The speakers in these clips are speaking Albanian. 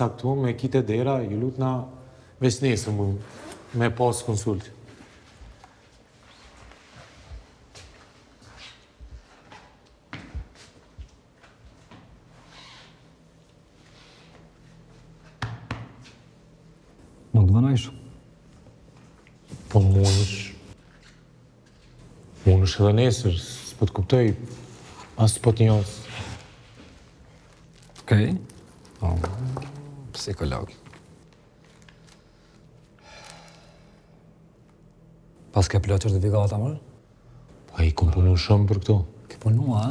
caktuar me kite dera, ju lutna veç nesër me pas konsult. Nuk të vënojsh? Po munësh edhe nesër, s'po të kuptoj, as s'po të njohës. Okej. Psikolog. Pas ke plot certifikata, mërë? Po i kom punu shumë për këto. Ke punua, a?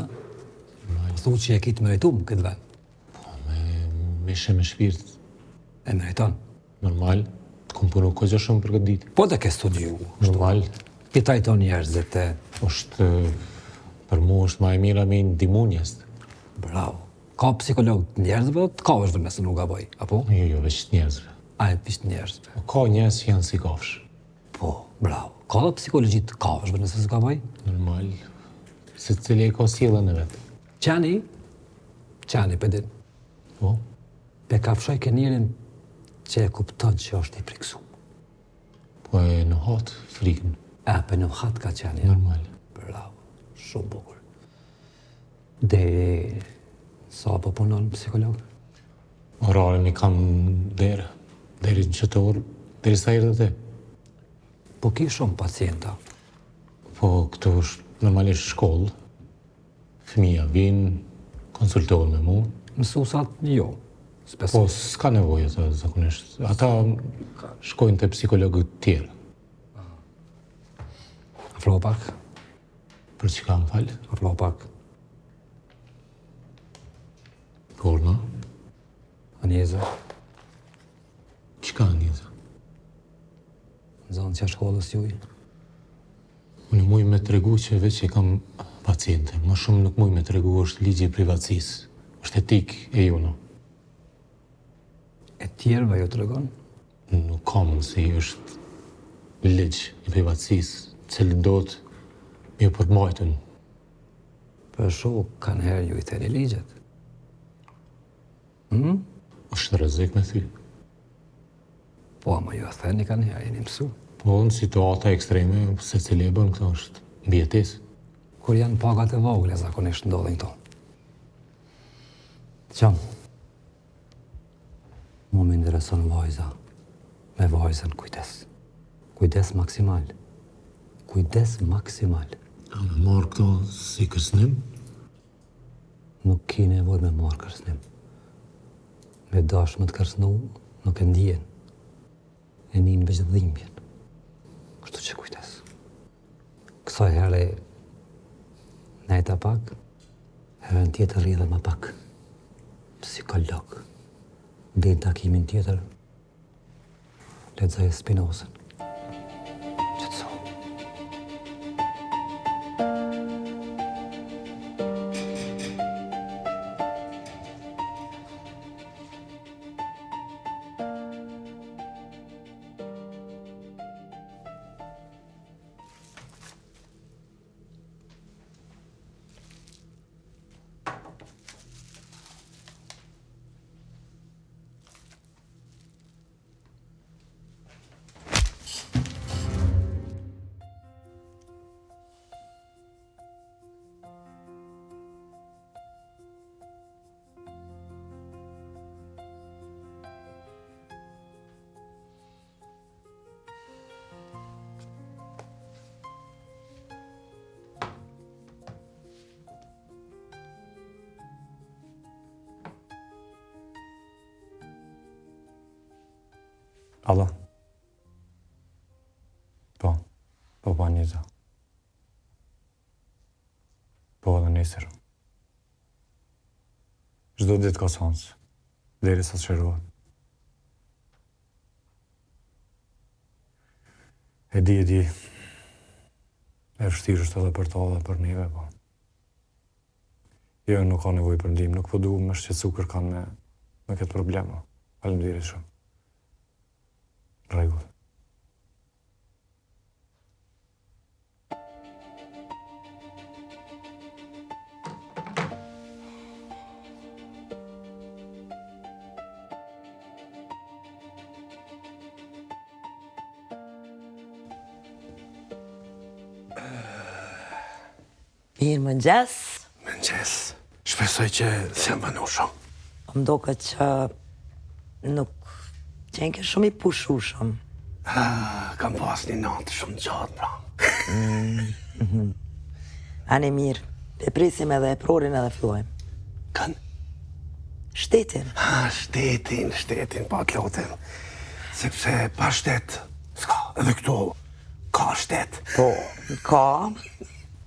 Thu që e kitë meritum këtë vend. Po me ishe me shpirt. E meriton. Normal, të kom punu kogja shumë për këtë ditë. Po të ke studiu. Normal. Këta i ton njerëzit e... Për mu është ma e mira me ndimu njerëzit. Bravo. Ka psikolog të njerëzve, të kafshve nëse nuk gaboj, apo? Jo, veç të njerëzve. A e veç të njerëzve. Ka njerëz që janë si kafsh. Po, bravo. Ka dhe psikologjit të kafshve nëse s'u gaboj? Normal. Se cili e ka sjellën e vetë. Qani, pedin. Po? Pe kafshoj ke njerin që e kupton që është i priksum. Po e në hatë frikën. Pe në hatë ka qani. Normal. Bravo. Shumë bukur. Deri sa po punon psikolog? Orarën i kam deri në qëtë orë, deri sa erdhe te. Po ki shumë pacienta? Po këtu është normalisht shkollë. Fëmija vinë, konsultohen me mu. Mësusat jo. Po s'ka nevojë ata zakonisht. Ata shkojnë te psikologët tjerë. Afro pak? Për që ka më falë? Afro pak. Porno? Anjeza? Që ka Anjeza? Në zonë që shkollës juj? Unë muj me të regu që veç e kam paciente. Më shumë nuk muj me të regu është ligji i privatësisë. është etik e juno. E tjerëve jo të regon? Nuk ka mundësi, është ligj i privatësisë, cili do të mi përmajtën. Për shok, kanë herë ju i theni ligjet. është rrezik me ty. Po, ama ju e theni kanë herë, jeni mësu. Po, në situata ekstreme, se cili e bën këto është mbjetesë. Kur janë pagat e vogle, zakonisht ndodhin këto. Qam, mu më intereson vajza. Me vajzën kujdes. Kujdes maksimal. Kujdes maksimal. A me marrë këto si kërsnim? Nuk ki nevoj me marrë kërsnim. Me dash më të kërsnu, nuk e ndijen. E njën veç dhimbjen. Kështu që kujdes. Kësaj herë nejta pak, herën tjetër rridhe më pak. Psikolog. Dhe në takimin tjetër, lexoj Spinozën. Qëtëso. Allah. Po Anjeza. Po edhe nesër. Çdo ditë ka sens, derisa të shërohet. E di. E vështirë është edhe për ta dhe për neve, po. Jo, nuk ka nevojë për ndihmë, nuk po duhem me shqetësu kërkan me këtë problema. Faleminderit shumë. Rregull. Mirë mëngjes. Mëngjes. Shpresoj që s'jam vanu shumë. Më doket që nuk qenë ke shumë i pushushëm. Kam pas një natë shumë gjatë, pra. Ani mirë, e prisim edhe e prorin edhe fillojmë. Kanë? Shtetin. Shtetin, pa t'lotin. Sepse pa shtet, s'ka, edhe këtu, ka shtet. Po, ka.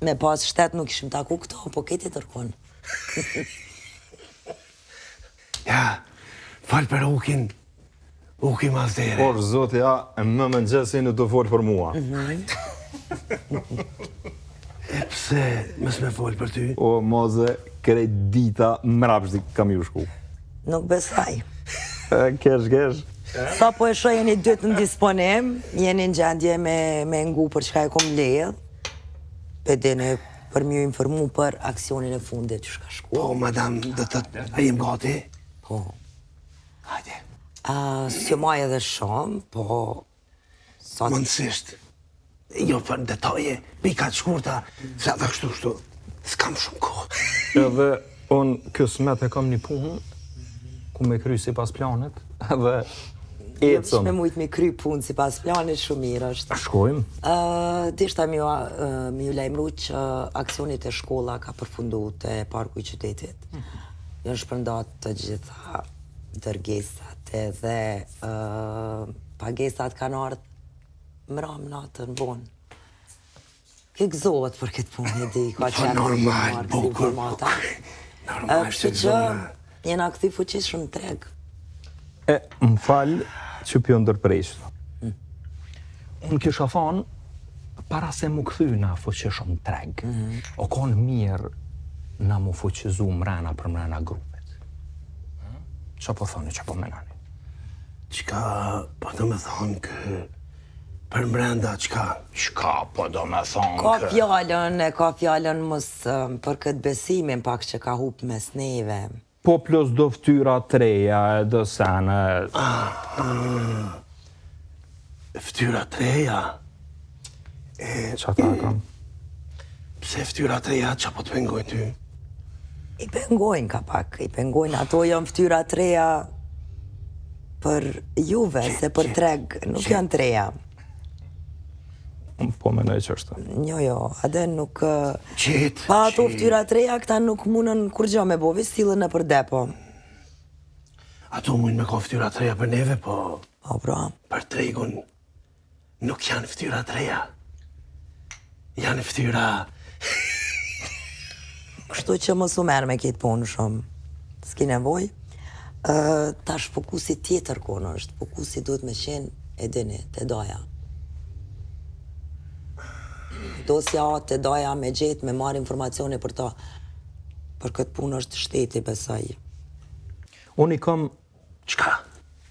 Me pas shtet nuk ishim taku këto, po këti tërkon. Ja, falë për Uki Mazdere. Por, zotja, më mëngjesi në të folë për mua. E pse mës me folë për ty? O, moze, krejt dita mrapshti kam ju shku. Nuk besaj. Kesh. Sa po e shoj jeni dytë në disponim, jeni në gjendje me ngu për çka e kom ledh, pe dene për mju informu për aksionin e fundit që shka shku. Po, madam, dhe të a jem gati? Po. Hajde. S'jo maj edhe shumë, po... Sa Mundësisht. Jo për detaje, pika të shkurta, se edhe kështu, s'kam shumë kohë. Edhe unë kësmet e kam një punë, ku me kry si pas planet, edhe Që me mujtë me kry punë si pas planit shumë mirë është. Shkojmë. Dishta mi ju lajmëru që aksionit e shkolla ka përfundu të parku i qytetit. Jënë shpërndat të gjitha dërgesat edhe pagesat kanë ardhë mram natën vonë. Ke gëzohet për këtë punë e di, ka qenë normal, bukur. Normal, Kështu që jena këthi fuqis shumë treg. E, më falë që pjo ndërprejshtë. Unë kisha thonë, para se mu këthy na fuqishëm treg, o konë mirë na mu fuqizu mrena për mrena grupet. Qa po thoni, qa po menani? Qka po do me thonë kë për mrenda qka? Qka po do me thonë Ka fjallën mos për këtë besimin pak që ka hup mes neve. Po plus do ftyra treja e do sene... Ftyra treja? Qa ta kam? Pse ftyra treja qa po të pengojnë ty? I pengojnë ka pak, i pengojnë. Ato janë ftyra treja për juve, se për treg, nuk janë treja. Po menoj që është. Jo, ade nuk... Qetë, Pa ato ftyra treja, këta nuk munën kur gjo me bovi, stilën në për depo. Ato mujnë me ka ftyra treja për neve, po... O, pra. Për tregun nuk janë ftyra treja. Janë ftyra... Kështu që mos u merë me kitë punë shumë. S'ki nevoj. Tash fokusi tjetër konë është. Fokusi duhet me qenë e dini, të doja. Dosja të doja me gjetë, me marrë informacione për ta. Për këtë punë është shteti, besaj. Unë i kam... Qka?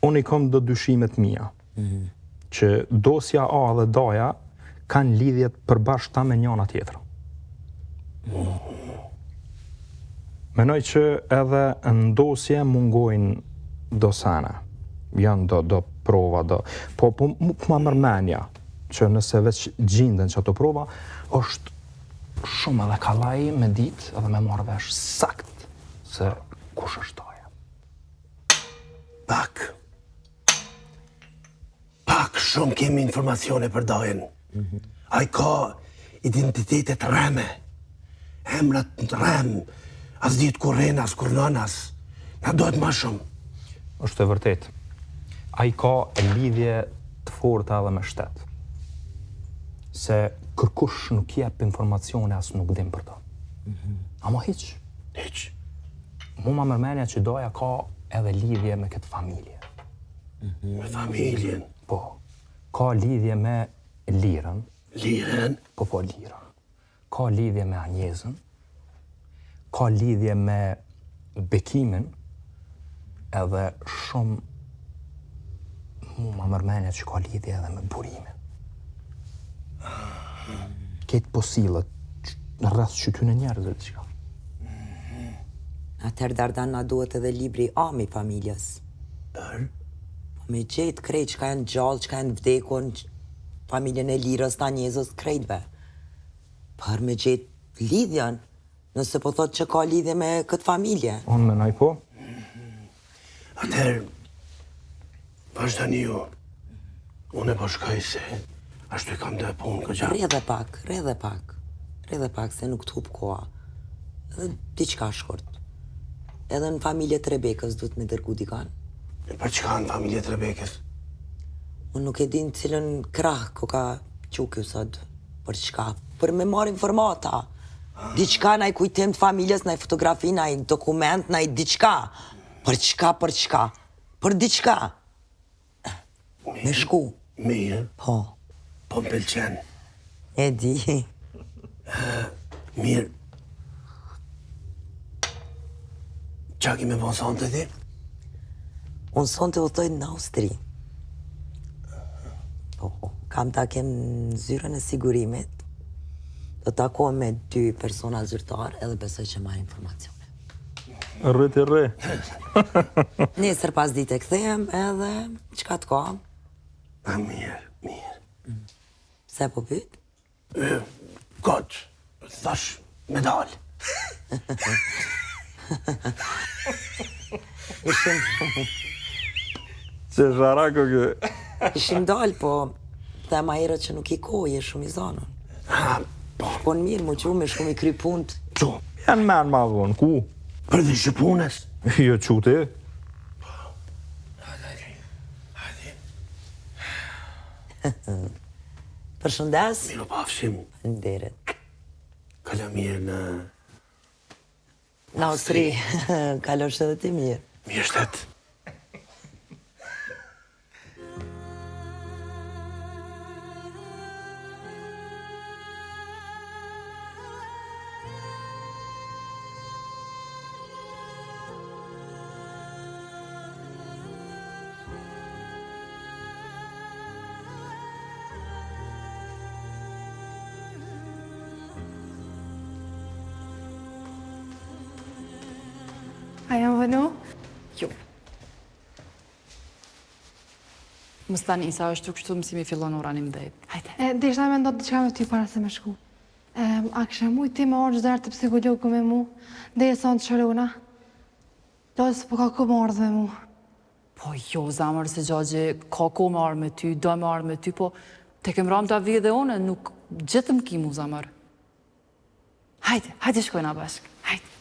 Unë i kam do dyshimet mia. Që dosja A dhe doja kanë lidhjet përbashkëta me njëna tjetra. Menoj që edhe në dosje mungojnë dosane. Janë do prova, po ma mërmenja që nëse veç gjinden që ato prova, është shumë edhe kalaj me ditë edhe me marrë vesh sakt se kush është doja. Pak shumë kemi informacione për dojen. A i ka identitetet reme, emrat rem, as ditë kur renas, kur nanas. Na dojtë ma shumë. Është e vërtet. A i ka lidhje të forta edhe me shtetë. Se kërkush nuk jep informacione as nuk dim për to. Ama hiq. Mu ma mërmenja që doja ka edhe lidhje me këtë familje. Me familjen? Po. Ka lidhje me Lirën. Lirën? Po, Lirën. Ka lidhje me Anjezën. Ka lidhje me Bekimin. Edhe shumë mu ma mërmenja që ka lidhje edhe me Burimin. Ketë posilët në rreth qytyne njerëzve të qka. Atëherë Dardan na duhet edhe libri Ami familjes. Për? Me gjetë krejt që ka janë gjallë, që ka janë vdekon, familjen e Lirës, të Anjezës, krejtve. Për me gjetë Lidhjen, nëse po thot që ka lidhje me këtë familje. Unë menoj po. Atëherë, vazhdoni ju. Unë e po shkoj se ashtu i kam dhe punë këgja. Rre dhe pak, se nuk t'hup koha. Edhe diçka shkurt. Edhe në familje të Rebekës du t'me dërgu dikan. Për çka në familje të Rebekës? Unë nuk e din cilën krah ko ka qukju sot. Për çka? Për me marrë informata. Diçka naj kujtim të familjes, naj fotografi, naj dokument, naj diçka. Për çka? Për diçka. Me shku. Mirë, Po, po më pëlqen. e di. Mirë. Qa ki me bon sonte ti? Unë sonte udhtoj në Austri. Po, kam ta kem në zyrën e sigurimit. Do takohem me 2 persona zyrtar edhe besoj që marrë informacione. Rrë. Nesër pas dite kthehem edhe çka të kam? A, mirë. Se po pyet? Goç, thash medal. Që sharako kë. Ishim dal, po thema herët që nuk i kohë, je shumë i zanën. Po në mirë, mu që me shumë i kry punët. Qo, Janë men ma vonë, ku? për vishë punës. Jo qute. Përshëndes? Miro pafshim, Nderit. kala mirë në... Në Austri, kalosh edhe ti mirë. Mirë shtet. A jam vënu? Jo. Mëstan Isa është kështu mësimi fillon ora 11. Hajde. Deshta me ndot diçka me ty para se me shku. A kësha mujt ti me orë gjëzarë të psikologu me mu, dhe e son të shëruna? Lojës po ka ku më orë dhe me mu. Po jo, zamër se gjagje, ka ko me arë me ty, do me arë me ty, po te kem ram të avi dhe one, nuk gjithëm kimu, zamër. Hajde shkojna bashkë, hajde.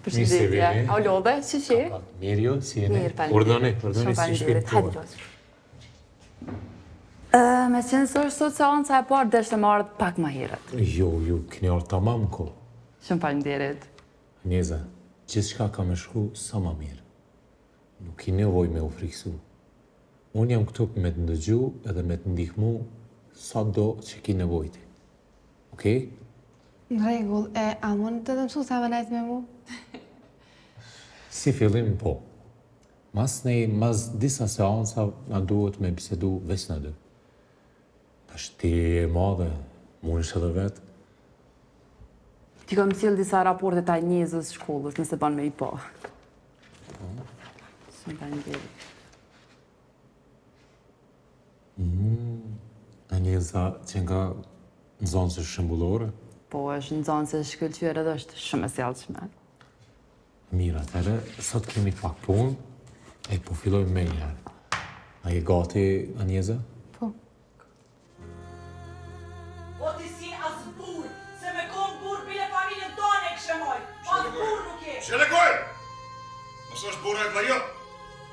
Përshëndetje. A lodhe, si që? Mirë jo, si jeni? Mirë, falim. Urdhoni Shumë si falim shpinë Hajde, Lozë. Me qenë së është sot seanca e parë, deshte më ardhë pak ma herët. Jo, ju keni ardhë tamam ko. Shumë falimderit. Njeza, gjithë shka ka me shku sa ma mirë. Nuk i nevoj me u friksu. Unë jam këtu me të ndëgju edhe me të ndihmu sa do që ki nevojti. Okej? Në regull, a mund të dhe mësu sa vënajt me mu? Si fillim, po. Mas disa seansa na duhet me bisedu veç në dy. Tash ti e madhe, mund është edhe vetë. Ti kam cilë disa raporte taj njëzës shkollës, nëse ban me i po. Shumë falimderit. A njëza që nga në zonë së shëmbullore? Po, është në zonë se shkëllqyër edhe është shumë e sjellshme. Mirë, atëre, sot kemi pak punë, e po fillojmë me njëherë. A je gati, Anjeza? Po. O ti si as burë, se me konë burë bile familjen tonë e këshemoj. As burë nuk je. Shelekoj! Mos është burë e vlajot,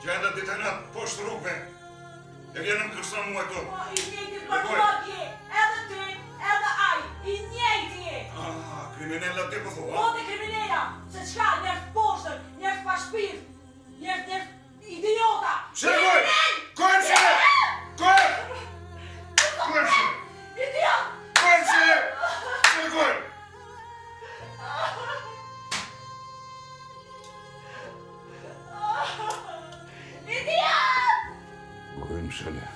që edhe ditenat poshtë rrugve. E vjenëm kërsa mua këto. Po, i njëjti përduat je, edhe ty, edhe aj, i njëjti je. Kriminella ti po thua? Po dhe kriminella, se qka njerës poshtër, njerës pa shpirt, njerës idiota. Shelekoj! Kohem shele! Kohem! Kohem shele! Idiot! Kohem shele! Shelekoj! Idiot! Kohem shele.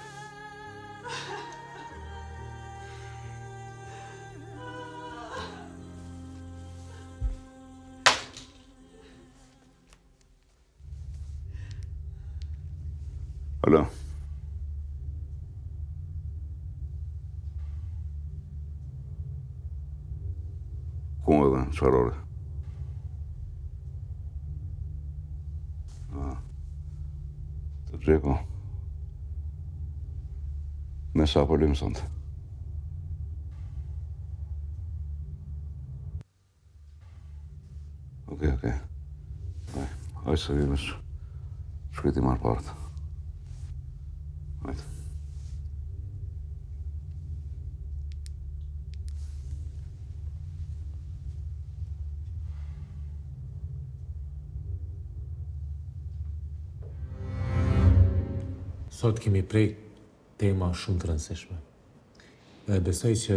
Alo. Ku edhe, çfarë ore? Të Gjeko. Me sa pëllim sonte? Okej. Hajde se vime shkriti marë partë. Hajde. Sot kemi prej tema shumë të rëndësishme. Dhe besoj që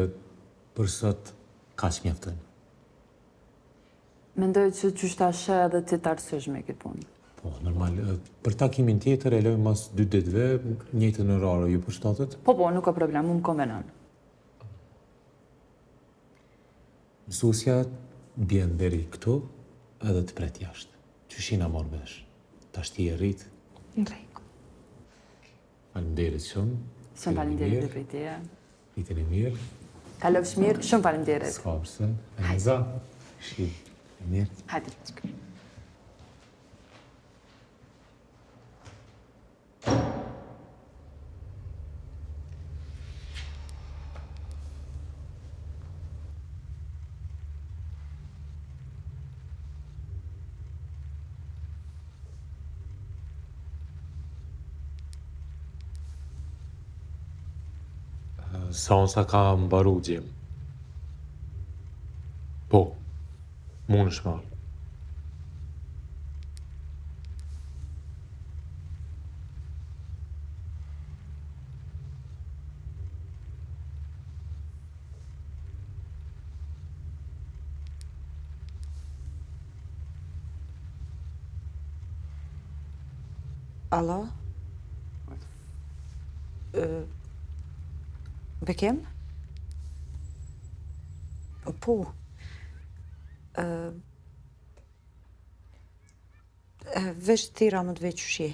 për sot kaq mjaftojnë. Mendoj që qysh ta shë edhe ti të arsyeshme këtë punë. Po, normal. Për takimin tjetër e lojmë mas 2 ditëve, njëjtën orare ju përshtatet. Po, nuk ka problem, më konvenon. Mësusja bjen deri këtu edhe të pret jashtë. Qyshina morë vesh. Tash ti e rrit. Në rregull. Faleminderit shumë. Shumë faleminderit dhe prej teje. Ditën e mirë. Kalofsh mirë, shumë faleminderit. S'ka përse. Eliza. Shqip. Mirë. Hajde, bashkë. Seansa ka mbaru gjem. Po, mund është marrë. Alo? Bekim? Po. Veç tira më të veç qyshi.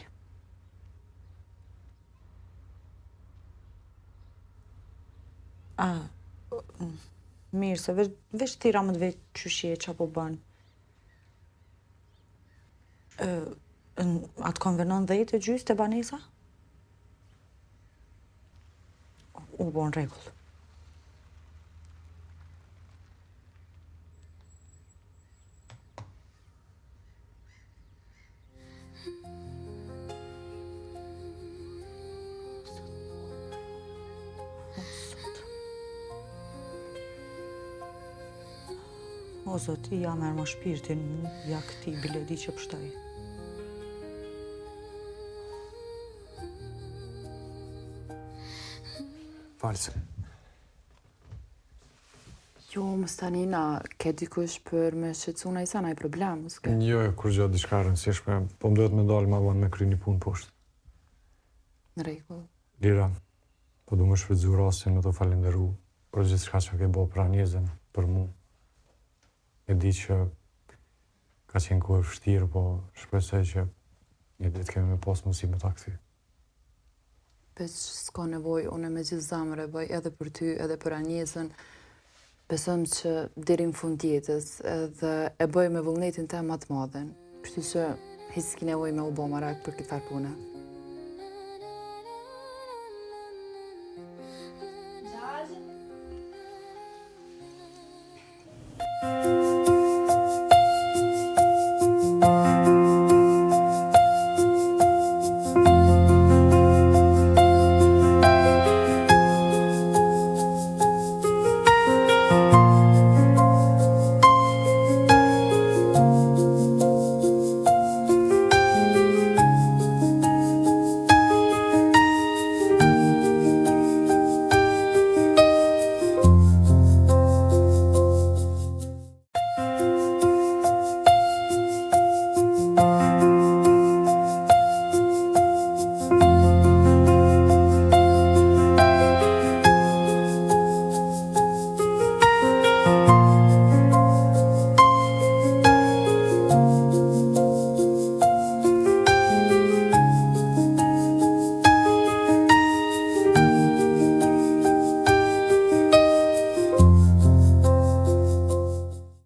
Mirë, se veç tira më të veç qyshi e qa po bën. Atë konvenon 10 të gjysë të banesa? U bon rregull. O Zot, ja merr më shpirtin, ja këtij biledi që pështaj. False. Jo, Mustanina, ke dikush për me shqetësu në isa naj problem, s'ke? Jo, kur gjatë diçka rëndësishme, po më duhet me dalë ma vonë me kry një punë poshtë. Në rregull. Lira, po du më shfrytëzu rastin me të falenderu për gjithçka që ke bo për Anjezën, për mu. E di që ka qenë kohë e vështirë, po shpresoj që një ditë kemi me pas mundësi me ta kthy. Veç s'ka nevoj, unë me gjithë zamër e bëj edhe për ty, edhe për Anjezën. Besëm që deri në fund jetës edhe e bëj me vullnetin të më të madhen. Kështu që s'ki nevoj me u bo marak për këtë farë pune.